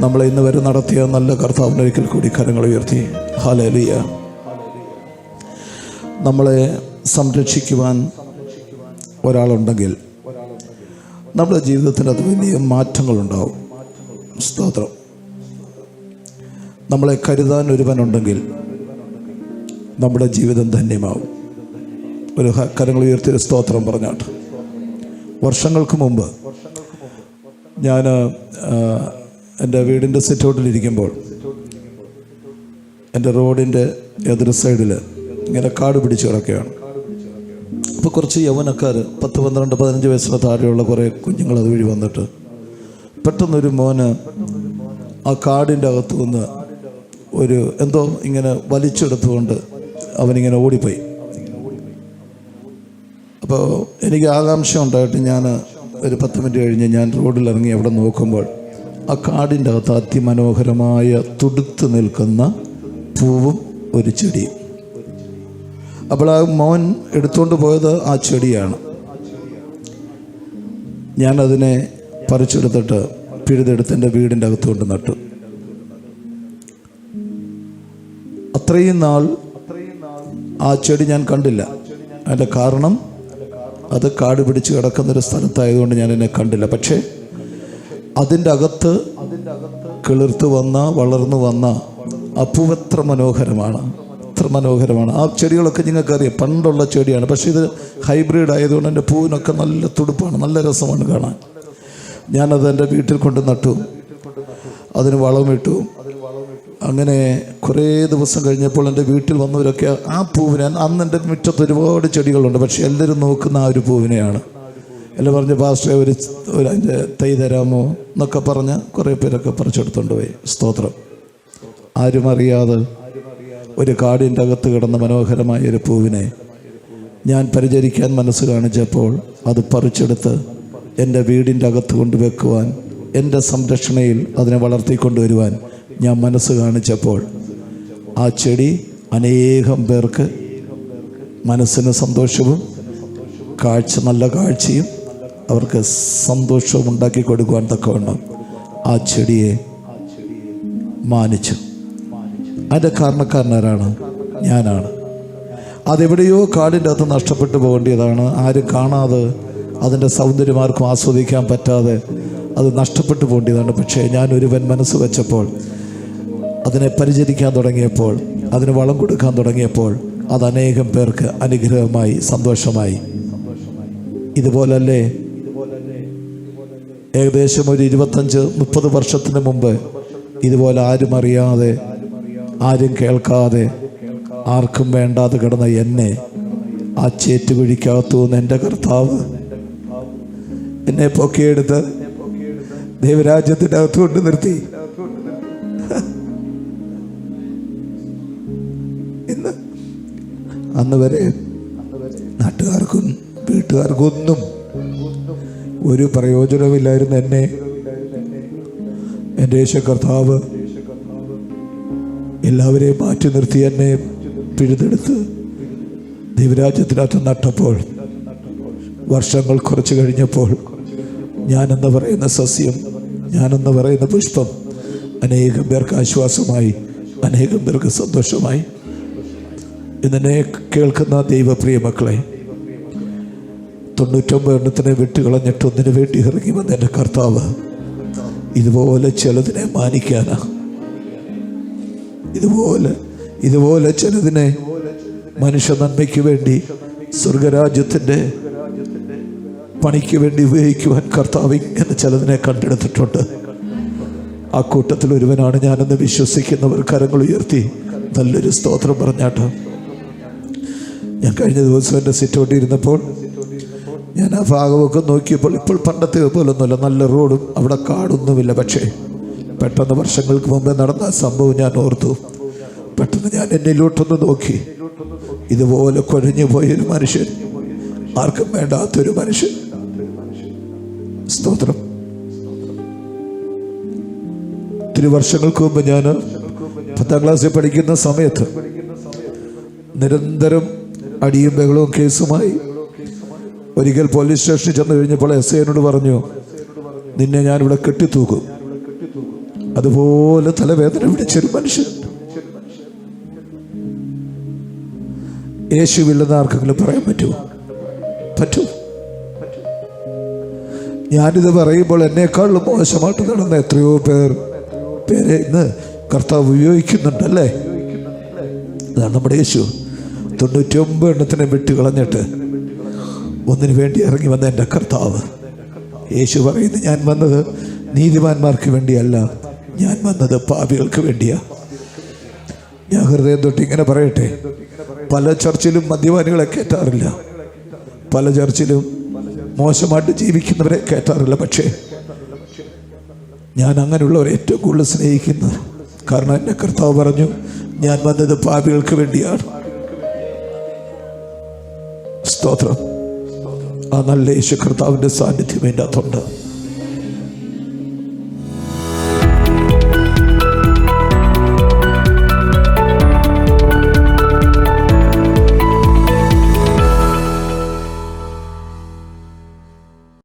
നമ്മളെ ഇന്ന് വരെ നടത്തിയ നല്ല കർത്താവിന് ഒരിക്കൽ കൂടി കരങ്ങൾ ഉയർത്തി ഹല്ലേലൂയ. നമ്മളെ സംരക്ഷിക്കുവാൻ ഒരാളുണ്ടെങ്കിൽ നമ്മുടെ ജീവിതത്തിന് അത് വലിയ മാറ്റങ്ങളുണ്ടാവും. സ്തോത്രം. നമ്മളെ കരുതാൻ ഒരുവനുണ്ടെങ്കിൽ നമ്മുടെ ജീവിതം ധന്യമാവും. ഒരു കരങ്ങൾ ഉയർത്തിയൊരു സ്തോത്രം പറഞ്ഞാട്ട്. വർഷങ്ങൾക്ക് മുമ്പ് ഞാൻ എൻ്റെ വീടിൻ്റെ സിറ്റൗട്ടിലിരിക്കുമ്പോൾ എൻ്റെ റോഡിൻ്റെ എതിർ സൈഡിൽ ഇങ്ങനെ കാട് പിടിച്ച് കിടക്കുകയാണ്. അപ്പോൾ കുറച്ച് യൗവനക്കാർ 10, 12, 15 വയസ്സിന് താഴെയുള്ള കുറേ കുഞ്ഞുങ്ങൾ അതുവഴി വന്നിട്ട് പെട്ടെന്നൊരു മോന് ആ കാടിൻ്റെ അകത്ത് നിന്ന് ഒരു എന്തോ ഇങ്ങനെ വലിച്ചെടുത്തുകൊണ്ട് അവനിങ്ങനെ ഓടിപ്പോയി. അപ്പോൾ എനിക്ക് ആകാംക്ഷ ഉണ്ടായിട്ട് ഞാൻ ഒരു 10 മിനിറ്റ് കഴിഞ്ഞ് ഞാൻ റോഡിലിറങ്ങി അവിടെ നോക്കുമ്പോൾ ആ കാടിൻ്റെ അകത്ത് അതിമനോഹരമായ തുടുത്ത് നിൽക്കുന്ന പൂവും ഒരു ചെടിയും. അപ്പോൾ ആ മോൻ എടുത്തുകൊണ്ട് പോയത് ആ ചെടിയാണ്. ഞാനതിനെ പറിച്ചെടുത്തിട്ട് പിഴുതെടുത്ത് എൻ്റെ വീടിൻ്റെ അകത്ത് കൊണ്ട് നട്ടു. അത്രയും നാൾ ആ ചെടി ഞാൻ കണ്ടില്ല. അതിൻ്റെ കാരണം അത് കാട് പിടിച്ച് കിടക്കുന്നൊരു സ്ഥലത്തായതുകൊണ്ട് ഞാൻ എന്നെ കണ്ടില്ല. പക്ഷേ അതിൻ്റെ അകത്ത് കിളിർത്ത് വന്ന വളർന്നു വന്ന ആ പൂവ് എത്ര മനോഹരമാണ്, എത്ര മനോഹരമാണ്. ആ ചെടികളൊക്കെ നിങ്ങൾക്കറിയാം, പണ്ടുള്ള ചെടിയാണ്. പക്ഷേ ഇത് ഹൈബ്രിഡ് ആയതുകൊണ്ട് എൻ്റെ പൂവിനൊക്കെ നല്ല തുടുപ്പാണ്, നല്ല രസമാണ് കാണാൻ. ഞാനത് എൻ്റെ വീട്ടിൽ കൊണ്ട് നട്ടു, അതിന് വളമിട്ടു. അങ്ങനെ കുറേ ദിവസം കഴിഞ്ഞപ്പോൾ എൻ്റെ വീട്ടിൽ വന്നവരൊക്കെ ആ പൂവിനെ, അന്ന് എൻ്റെ മുറ്റത്ത് ഒരുപാട് ചെടികളുണ്ട്, പക്ഷേ എല്ലാവരും നോക്കുന്ന ആ ഒരു പൂവിനെയാണ്. എല്ലാം പറഞ്ഞ് പാസ്റ്ററെ ഒരു അതിൻ്റെ തൈ തരാമോ എന്നൊക്കെ പറഞ്ഞ് കുറേ പേരൊക്കെ പറിച്ചെടുത്തുകൊണ്ട് പോയി. സ്തോത്രം. ആരും അറിയാതെ ഒരു കാടിൻ്റെ അകത്ത് കിടന്ന മനോഹരമായ ഒരു പൂവിനെ ഞാൻ പരിചരിക്കാൻ മനസ്സ് കാണിച്ചപ്പോൾ അത് പറിച്ചെടുത്ത് എൻ്റെ വീടിൻ്റെ അകത്ത് കൊണ്ടുവെക്കുവാൻ, എൻ്റെ സംരക്ഷണയിൽ അതിനെ വളർത്തിക്കൊണ്ടുവരുവാൻ ഞാൻ മനസ്സ് കാണിച്ചപ്പോൾ ആ ചെടി അനേകം പേർക്ക് മനസ്സിന് സന്തോഷവും നല്ല കാഴ്ചയും അവർക്ക് സന്തോഷവും ഉണ്ടാക്കി കൊടുക്കുവാൻ തക്കവണ്ണം ആ ചെടിയെ മാനിച്ചു. അതിൻ്റെ കാരണക്കാരനാരാണ്? ഞാനാണ്. അതെവിടെയോ കാടിൻ്റെ അകത്ത് നഷ്ടപ്പെട്ടു പോകേണ്ടതാണ്. ആരും കാണാതെ, അതിൻ്റെ സൗന്ദര്യം ആർക്കും ആസ്വദിക്കാൻ പറ്റാതെ അത് നഷ്ടപ്പെട്ടു പോകേണ്ടതാണ്. പക്ഷേ ഞാൻ ഒരുവൻ മനസ്സ് വെച്ചപ്പോൾ, അതിനെ പരിചരിക്കാൻ തുടങ്ങിയപ്പോൾ, അതിന് വളം കൊടുക്കാൻ തുടങ്ങിയപ്പോൾ അത് അനേകം പേർക്ക് അനുഗ്രഹമായി, സന്തോഷമായി. ഇതുപോലല്ലേ ഏകദേശം ഒരു 25-30 വർഷത്തിന് മുമ്പ് ഇതുപോലെ ആരും അറിയാതെ, ആരും കേൾക്കാതെ, ആർക്കും വേണ്ടാതെ കിടന്ന എന്നെ ആ ചേറ്റുകുഴിക്കകത്തു നിന്ന് എൻ്റെ കർത്താവ് എന്നെ പൊക്കിയെടുത്ത് ദൈവരാജ്യത്തിൻ്റെ അകത്ത് കൊണ്ട് നിർത്തി. ഇന്ന് അന്ന് വരെ നാട്ടുകാർക്കും വീട്ടുകാർക്കും ഒന്നും ഒരു പ്രയോജനമില്ലായിരുന്നു. എന്നെ എൻ്റെ യേശു കർത്താവ് എല്ലാവരെയും മാറ്റി നിർത്തി എന്നെ പിഴുതെടുത്ത് ദൈവരാജ്യത്തിനകത്ത് നട്ടപ്പോൾ, വർഷങ്ങൾ കുറച്ച് കഴിഞ്ഞപ്പോൾ ഞാനെന്ന് പറയുന്ന സസ്യം, ഞാനെന്ന് പറയുന്ന പുഷ്പം അനേകം പേർക്ക് ആശ്വാസമായി, അനേകം പേർക്ക് സന്തോഷമായി. ഇന്നെ കേൾക്കുന്ന ദൈവപ്രിയ മക്കളെ, 99 എണ്ണത്തിനെ വിട്ടുകളഞ്ഞിട്ട് ഒന്നിനു വേണ്ടി ഇറങ്ങി വന്ന എൻ്റെ കർത്താവ് ഇതുപോലെ ചിലതിനെ മാനിക്കാനാ. ഇതുപോലെ ചിലതിനെ മനുഷ്യ നന്മയ്ക്ക് വേണ്ടി, സ്വർഗരാജ്യത്തിൻ്റെ പണിക്ക് വേണ്ടി ഉപയോഗിക്കുവാൻ കർത്താവ് ഇങ്ങനെ ചിലതിനെ കണ്ടെടുത്തിട്ടുണ്ട്. ആ കൂട്ടത്തിൽ ഒരുവനാണ് ഞാനെന്ന് വിശ്വസിക്കുന്നവർ കരങ്ങൾ ഉയർത്തി നല്ലൊരു സ്തോത്രം പറഞ്ഞാട്ടോ. ഞാൻ കഴിഞ്ഞ ദിവസം എൻ്റെ സിറ്റൗട്ടിൽ ഇരുന്നപ്പോൾ ഞാൻ ആ ഭാഗമൊക്കെ നോക്കിയപ്പോൾ ഇപ്പോൾ പണ്ടത്തെ പോലൊന്നുമില്ല, നല്ല റോഡും അവിടെ കാടൊന്നുമില്ല. പക്ഷേ പെട്ടെന്ന് വർഷങ്ങൾക്ക് മുമ്പേ നടന്ന സംഭവം ഞാൻ ഓർത്തു. പെട്ടെന്ന് ഞാൻ എന്നിലോട്ടൊന്ന് നോക്കി. ഇതുപോലെ കുഴഞ്ഞു പോയൊരു മനുഷ്യൻ, ആർക്കും വേണ്ടാത്തൊരു മനുഷ്യൻ. സ്തോത്രം. ഒത്തിരി വർഷങ്ങൾക്ക് മുമ്പ് ഞാൻ 10ാം ക്ലാസ്സിൽ പഠിക്കുന്ന സമയത്ത് നിരന്തരം അടിയും ബഹളവും കേസുമായി ഒരിക്കൽ പോലീസ് സ്റ്റേഷനിൽ ചെന്ന് കഴിഞ്ഞപ്പോൾ എസ് ഐനോട് പറഞ്ഞു, നിന്നെ ഞാനിവിടെ കെട്ടിത്തൂക്കും. അതുപോലെ തലവേദന പിടിച്ചൊരു മനുഷ്യൻ. യേശുവില്ലെന്ന് ആർക്കെങ്കിലും പറയാൻ പറ്റുമോ? പറ്റൂ. ഞാനിത് പറയുമ്പോൾ എന്നെക്കാളും മോശമായിട്ട് നടന്ന എത്രയോ പേരെ ഇന്ന് കർത്താവ് ഉപയോഗിക്കുന്നുണ്ടല്ലേ. അതാണ് നമ്മുടെ യേശു. 99 എണ്ണത്തിനെ വിട്ടുകളഞ്ഞിട്ട് ഒന്നിനു വേണ്ടി ഇറങ്ങി വന്ന എൻ്റെ കർത്താവ്. യേശു പറയുന്നു, ഞാൻ വന്നത് നീതിമാന്മാർക്ക് വേണ്ടിയല്ല, ഞാൻ വന്നത് പാപികൾക്ക് വേണ്ടിയാ. ഞാൻ ഹൃദയം തൊട്ട് ഇങ്ങനെ പറയട്ടെ, പല ചർച്ചിലും മദ്യപാനികളെ കയറ്റാറില്ല, പല ചർച്ചിലും മോശമായിട്ട് ജീവിക്കുന്നവരെ കയറ്റാറില്ല. പക്ഷേ ഞാൻ അങ്ങനെയുള്ളവരെ ഏറ്റവും കൂടുതൽ സ്നേഹിക്കുന്നത്. കാരണം എൻ്റെ കർത്താവ് പറഞ്ഞു, ഞാൻ വന്നത് പാപികൾക്ക് വേണ്ടിയാണ്. സ്തോത്രം. ആ നല്ല യേശു കർത്താവിൻ്റെ സാന്നിധ്യം എൻ്റെ അകത്തുണ്ട്.